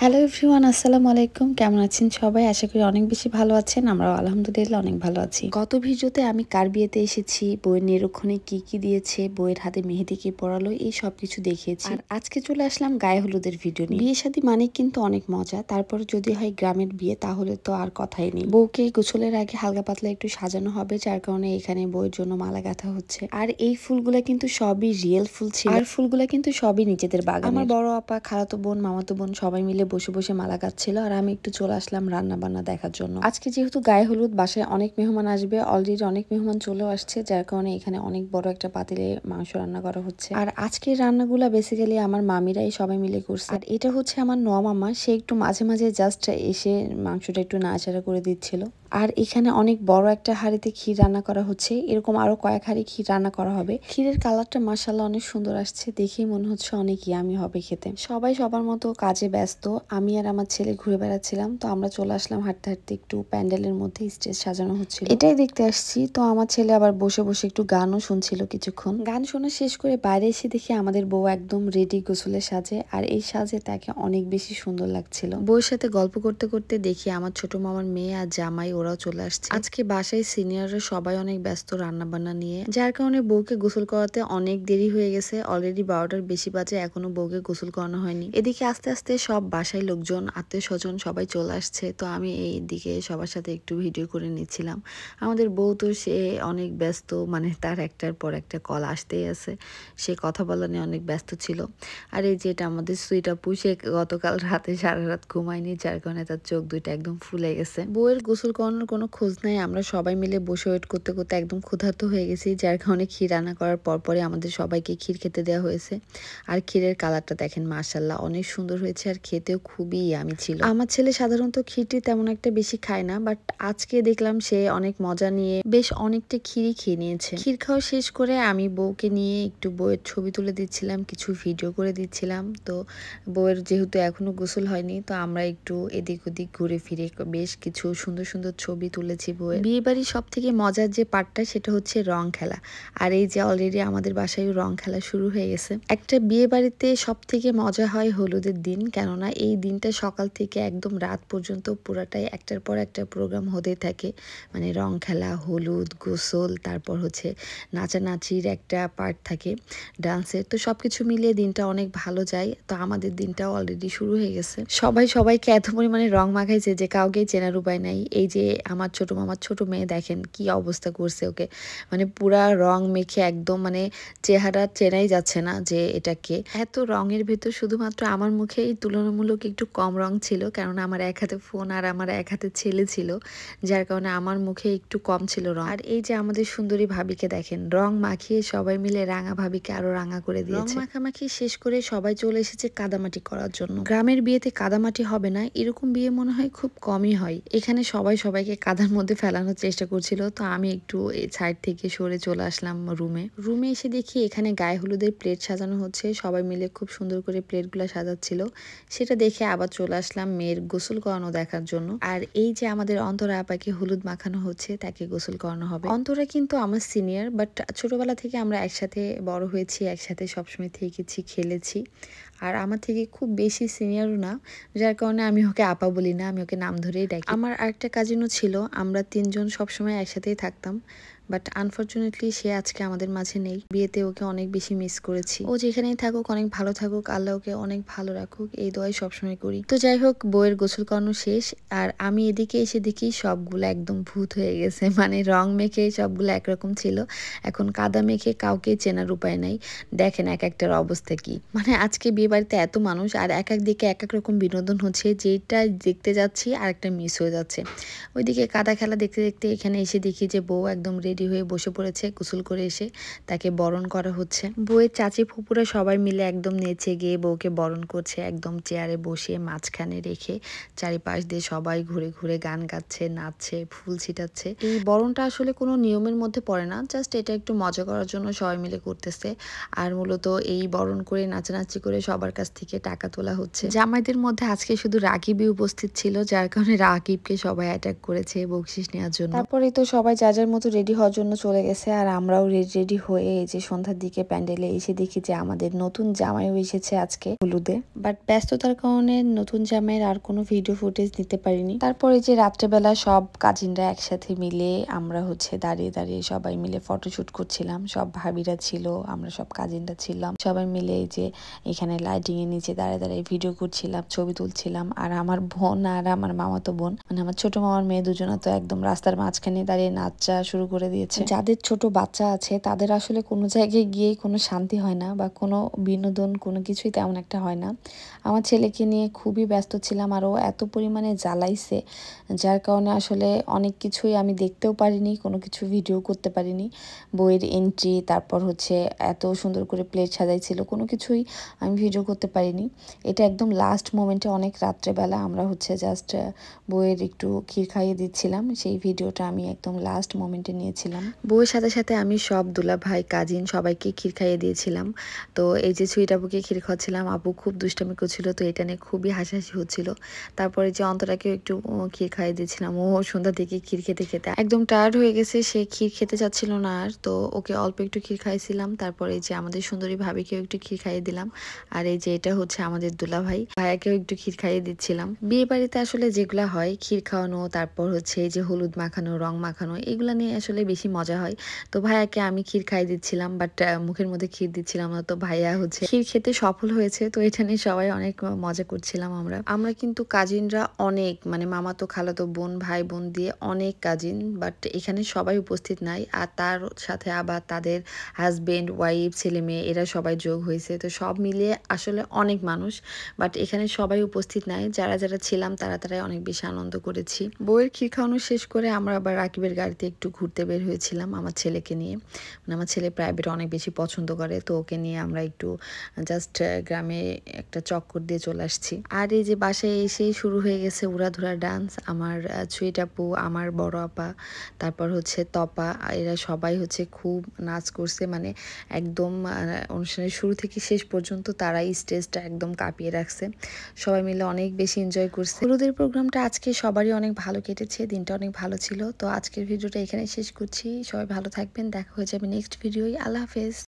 Hello everyone, আসসালামু আলাইকুম। কেমন আছেন সবাই? আশা করি অনেক বেশি ভালো আছেন। আমরাও আলহামদুলিল্লাহ অনেক ভালো আছি। গত ভিডিওতে আমি কার বিয়েতে এসেছি, বউয়ের নিরক্ষণে কি কি দিয়েছে, বউয়ের হাতে মেহেদি কি পরালো, এই সব কিছু দেখিয়েছি। আর আজকে চলে আসলাম গায়ে হলুদের ভিডিও নিয়ে। বিয়ে শাদী মানে কিন্তু অনেক মজা, তারপর যদি হয় গ্রামের বিয়ে তাহলে তো আর কথাই নেই। বউকে গোসলের আগে হালকা পাতলা একটু সাজানো হবে, যার কারণে এখানে বউয়ের জন্য মালা গাঁথা হচ্ছে। আর এই ফুলগুলা কিন্তু সবই রিয়েল ফুল ছিল, আর ফুলগুলা কিন্তু সবই নিজেদের বাগান। আমার বড় আপা, খালাতো বোন, মামাতো বোন সবাই মিলে বসে বসে মালা গাচ্ছিল, আর আমি একটু চলে আসলাম রান্না বান্না দেখার জন্য। আজকে যেহেতু গায়ে হলুদ, বাসায় অনেক মেহমান আসবে, অলরেডি অনেক মেহমান চলেও আসছে, যার কারণে এখানে অনেক বড় একটা পাতিলে মাংস রান্না করা হচ্ছে। আর আজকের রান্নাগুলা বেসিক্যালি আমার মামিরাই সবাই মিলে করছে। আর এটা হচ্ছে আমার নোয়া মামা, সে একটু মাঝে মাঝে জাস্ট এসে মাংসটা একটু নাড়াচাড়া করে দিচ্ছিল। আর এখানে অনেক বড় একটা হাঁড়িতে ক্ষীর রান্না করা হচ্ছে, এরকম আরো কয়েক হাঁড়ি ক্ষীর রান্না করা হবে। ক্ষীরের কালারটা মাশাআল্লাহ অনেক সুন্দর আসছে, দেখেই মনে হচ্ছে অনেক ইয়ামি হবে খেতে। সবাই সবার মতো কাজে ব্যস্ত, আমি আর আমার ছেলে ঘুরে বেড়াচ্ছিলাম। তো আমরা চলে আসলাম হাঁটতে হাঁটতে একটু প্যান্ডেলের মধ্যে, স্টেজ সাজানো হচ্ছিল, এটাই দেখতে আসছি। তো আমার ছেলে আবার বসে বসে একটু গানও শুনছিল কিছুক্ষণ। গান শোনা শেষ করে বাইরে এসে দেখি আমাদের বউ একদম রেডি গোসলের সাজে, আর এই সাজে তাকে অনেক বেশি সুন্দর লাগছিল। বউয়ের সাথে গল্প করতে করতে দেখি আমার ছোট মামার মেয়ে আর জামাই ওরাও চলে আসছে। আজকে বাসায় সিনিয়ররা সবাই অনেক ব্যস্ত রান্না বান্না নিয়ে, যার কারণে বউকে গোসল করাতে অনেক দেরি হয়ে গেছে। অলরেডি 12টার বেশি বাজে, এখনো বউকে গোসল করানো হয়নি। এদিকে আস্তে আস্তে সব বাসায় লোকজন, আত্মীয় স্বজন সবাই চলে আসছে। তো আমি এই দিকে সবার সাথে একটু ভিডিও করে নিচ্ছিলাম। আমাদের বউ তো সে অনেক ব্যস্ত, মানে তার একটার পর একটা কল আসতেই আছে, সে কথা বলা নিয়ে অনেক ব্যস্ত ছিল। আর এই যেটা আমাদের সুইট আপু, সে গতকাল রাতে সারা রাত ঘুমায়নি, যার কারণে তার চোখ দুইটা একদম ফুলে গেছে। বউয়ের গোসল করানোর কোনো খোঁজ নাই, আমরা সবাই মিলে বসে ওয়েট করতে করতে একদম ক্ষুধার্ত হয়ে গেছি, যার কারণে ক্ষীর রান্না করার পরপরই আমাদের সবাইকে ক্ষীর খেতে দেওয়া হয়েছে। আর ক্ষীরের কালারটা দেখেন মাশাআল্লাহ অনেক সুন্দর হয়েছে, আর খেতেও খুবই ইয়ামি ছিল। আমার ছেলে সাধারণত ক্ষীরটি তেমন একটা বেশি খায় না, বাট আজকে দেখলাম সে অনেক মজা নিয়ে বেশ অনেকটা ক্ষীরই খেয়ে নিয়েছে। ক্ষীর খাওয়া শেষ করে আমি বউকে নিয়ে একটু বউয়ের ছবি তুলে দিচ্ছিলাম, কিছু ভিডিও করে দিচ্ছিলাম। তো বউয়ের যেহেতু এখনো গোসল হয়নি, তো আমরা একটু এদিক ওদিক ঘুরে ফিরে বেশ কিছু সুন্দর সুন্দর ছবি তুলেছি বউয়ের। বিয়ে বাড়ির সব থেকে মজার যে পার্টটা সেটা হচ্ছে রং খেলা। আর এই যে অলরেডি আমাদের বাসায় রং খেলা শুরু হয়ে গেছে। একটা বিয়ে বাড়িতে সব থেকে মজা হয় হলুদের দিন, কেননা এই দিনটা সকাল থেকে একদম রাত পর্যন্ত পুরাটাই একটার পর একটা প্রোগ্রাম হতে থাকে। মানে রং খেলা, হলুদ, গোসল, তারপর হচ্ছে নাচানাচির একটা পার্ট থাকে, ডান্সের। তো সবকিছু মিলিয়ে দিনটা অনেক ভালো যায়। তো আমাদের দিনটাও অলরেডি শুরু হয়ে গেছে। সবাই সবাইকে এত পরিমাণে রং মাখাইছে যে কাউকে চেনার উপায় নাই। এই যে আমার ছোট মামার ছোট মেয়ে, দেখেন কি অবস্থা করছে ওকে, মানে পুরা রং মেখে একদম মানে চেহারা চেনাই যাচ্ছে না যে এটা কে। এত রঙের ভেতর শুধুমাত্র আমার মুখেই তুলনামূলক একটু কম রং ছিল, কারণ আমার এক হাতে ফোন আর আমার এক হাতে ছেলে ছিল, যার কারণে আমার মুখে একটু কম ছিল রং। আর এই যে আমাদের সুন্দরী ভাবিকে দেখেন, রং মাখিয়ে সবাই মিলে রাঙা ভাবিকে আরো রাঙা করে দিয়েছে। রং মাখামাখি শেষ করে সবাই চলে এসেছে কাদামাটি করার জন্য। গ্রামের বিয়েতে কাদামাটি হবে না এরকম বিয়ে মনে হয় খুব কমই হয়। এখানে সবাই সবাইকে কাদার মধ্যে ফেলানোর চেষ্টা করছিল, তো আমি একটু এই সাইড থেকে সরে চলে আসলাম রুমে এসে দেখি এখানে গায়ে হলুদের প্লেট সাজানো হচ্ছে, সবাই মিলে খুব সুন্দর করে প্লেটগুলো সাজাচ্ছিল। সেটা দেখে আবার চলে আসলাম মেয়ের গোসল করানো দেখার জন্য। আর এই যে আমাদের অন্তরা আপাকে হলুদ মাখানো হচ্ছে, তাকে গোসল করানো হবে। অন্তরা কিন্তু আমার সিনিয়র, বাট ছোটবেলা থেকে আমরা একসাথে বড় হয়েছি, একসাথে সবসময় থেকেছি, খেলেছি। আর আমার থেকে খুব বেশি সিনিয়রও না, যার কারণে আমি ওকে আপা বলি না, আমি ওকে নাম ধরেই ডাকি। আমার আরেকটা কাজিনও ছিল, আমরা তিনজন সবসময় একসাথেই থাকতাম, বাট আনফরচুনেটলি সে আজকে আমাদের মাঝে নেই। বিয়েতে ওকে অনেক বেশি মিস করেছি। ও যেখানেই থাকুক অনেক ভালো থাকুক, আল্লাহ ওকে অনেক ভালো রাখুক, এই দোয়াই সবসময় করি। তো যাই হোক, বউয়ের গোসল করানো শেষ, আর আমি এদিকে এসে দেখি সবগুলো একদম ভূত হয়ে গেছে, মানে রং মেখে সবগুলো একরকম ছিল, এখন কাদা মেখে কাউকে চেনার উপায় নাই। দেখেন এক একটার অবস্থা কি, মানে আজকে বিয়ে বাড়িতে এত মানুষ আর এক এক দিকে এক এক রকম বিনোদন হচ্ছে, যেটা দেখতে যাচ্ছি আর একটা মিস হয়ে যাচ্ছে। ওইদিকে কাদা খেলা দেখতে দেখতে এখানে এসে দেখি যে বউ একদম রেডি হয়ে বসে পড়েছে, গোসল করে এসে তাকে বরণ করা হচ্ছে। বউয়ের চাচি ফুপুরা সবাই মিলে একদম নেচে গিয়ে বউকে বরণ করছে, একদম চেয়ারে বসিয়ে মাঝখানে রেখে চারিপাশ দিয়ে সবাই ঘুরে ঘুরে গান গাচ্ছে, নাচছে, ফুল ছিটাচ্ছে। এই বরণটা আসলে কোনো নিয়মের মধ্যে পড়ে না, জাস্ট এটা একটু মজা করার জন্য সবাই মিলে করতেছে। আর মূলত এই বরণ করে নাচানাচি করে সবার কাছ থেকে টাকা তোলা হচ্ছে। জামাইদের মধ্যে আজকে শুধু রাকিবই উপস্থিত ছিল, যার কারণে রাকিবকে সবাই অ্যাটাক করেছে বকশিস নেওয়ার জন্য। তারপরে তো সবাই যার যার মতো রেডি হওয়ার হওয়ার জন্য চলে গেছে আর আমরাও রেডি হয়ে এই যে সন্ধ্যার দিকে প্যান্ডেলে এসে দেখি যে আমাদের নতুন জামাইও এসেছে আজকে হলুদে। বাট ব্যস্ততার কারণে নতুন জামাইয়ের আর কোনো ভিডিও ফুটেজ দিতে পারিনি। তারপরে যে রাত্রেবেলা সব কাজিনরা একসাথে মিলে আমরা দাঁড়িয়ে দাঁড়িয়ে সবাই মিলে ফটোশুট করছিলাম। সব ভাবিরা ছিল, আমরা সব কাজিনরা ছিলাম, সবাই মিলে এই যে এখানে লাইটিং এর নিচে দাঁড়িয়ে দাঁড়িয়ে ভিডিও করছিলাম, ছবি তুলছিলাম। আর আমার বোন আর আমার মামাতো বোন মানে আমার ছোট মামার মেয়ে দুজনে তো একদম রাস্তার মাঝখানে দাঁড়িয়ে নাচা শুরু করে দিয়েছে। যাদের ছোট বাচ্চা আছে তাদের আসলে কোনো জায়গায় গিয়েই কোনো শান্তি হয় না বা কোনো বিনোদন কোনো কিছুই তেমন একটা হয় না। আমার ছেলেকে নিয়ে খুবই ব্যস্ত ছিলাম আর ও এত পরিমাণে জ্বালাইছে যার কারণে আসলে অনেক কিছুই আমি দেখতেও পারিনি, কোনো কিছু ভিডিও করতে পারিনি। বইয়ের এন্ট্রি, তারপর এত সুন্দর করে প্লেট সাজাইছিল, কোনো কিছুই আমি ভিডিও করতে পারিনি। এটা একদম লাস্ট মোমেন্টে অনেক রাত্রেবেলা আমরা জাস্ট বইয়ের একটু ক্ষীর খাইয়ে দিচ্ছিলাম, সেই ভিডিওটা আমি একদম লাস্ট মোমেন্টে নিয়েছিলাম। বউয়ের সাথে সাথে আমি সব দুলা ভাই কাজিন সবাইকে ক্ষীর খাইয়ে দিয়েছিলাম। তো এই যে সুইট আপুকে ক্ষীর খাওয়াচ্ছিলাম, আপু খুব দুষ্টামি করছিল, তো এটা নিয়ে খুবই হাসাহাসি হচ্ছিল। তারপরে যে অন্তরাকেও একটু ক্ষীর খাইয়ে দিয়েছিলাম, ও সন্ধ্যা থেকে ক্ষীর খেতে খেতে একদম টায়ার্ড হয়ে গেছে, সে ক্ষীর খেতে চাচ্ছিল না আর, তো ওকে অল্প একটু ক্ষীর খাইয়েছিলাম। তারপরে এই যে আমাদের সুন্দরী ভাবিকেও একটু ক্ষীর খাইয়ে দিলাম। আর এই যে এটা আমাদের দুলা ভাই, ভাইয়াকেও একটু ক্ষীর খাইয়ে দিচ্ছিলাম। বিয়ে বাড়িতে আসলে যেগুলা হয় ক্ষীর খাওয়ানো, তারপর এই যে হলুদ মাখানো, রং মাখানো, এগুলা নিয়ে আসলে বেশি মজা হয়। তো ভাইয়াকে আমি ক্ষীর খাইয়ে দিচ্ছিলাম, বাট মুখের মধ্যে ক্ষীর দিচ্ছিলাম না। তো ভাইয়া ক্ষীর খেতে সফল হয়েছে, তো এটা নিয়ে সবাই অনেক মজা করছিলাম। আমরা কিন্তু কাজিনরা অনেক, মানে মামাতো খালাতো বোন ভাই বোন দিয়ে অনেক কাজিন, বাট এখানে সবাই উপস্থিত নাই। আর তার সাথে আবার তাদের হাজবেন্ড ওয়াইফ ছেলে মেয়ে এরা সবাই যোগ হয়েছে, তো সব মিলিয়ে আসলে অনেক মানুষ, বাট এখানে সবাই উপস্থিত নাই। যারা যারা ছিলাম তারাই অনেক বেশি আনন্দ করেছি। বউয়ের ক্ষীর খাওয়ানো শেষ করে আমরা আবার রাকিবের গাড়িতে একটু ঘুরতে বের হয়েছিলাম আমার ছেলেকে নিয়ে। মানে আমার ছেলে প্রাইভেট অনেক বেশি পছন্দ করে, তো ওকে নিয়ে আমরা একটু জাস্ট গ্রামে একটা চক্কর দিয়ে চলে আসছি। আর এই যে বাসায় এসেই শুরু হয়ে গেছে উড়াধুরা ডান্স। আমার সুইট আপু, আমার বড় আপা, তারপর তপা, এরা সবাই খুব নাচ করছে, মানে একদম অনুষ্ঠানের শুরু থেকে শেষ পর্যন্ত তারাই স্টেজটা একদম কাঁপিয়ে রাখছে। সবাই মিলে অনেক বেশি এনজয় করছে। হলুদের প্রোগ্রামটা আজকে সবারই অনেক ভালো কেটেছে, দিনটা অনেক ভালো ছিল। তো আজকের ভিডিওটা এখানে শেষ করছি। সবাই ভালো থাকবেন, দেখা হয়ে যাবে নেক্সট ভিডিওয়। আল্লাহ হাফেজ।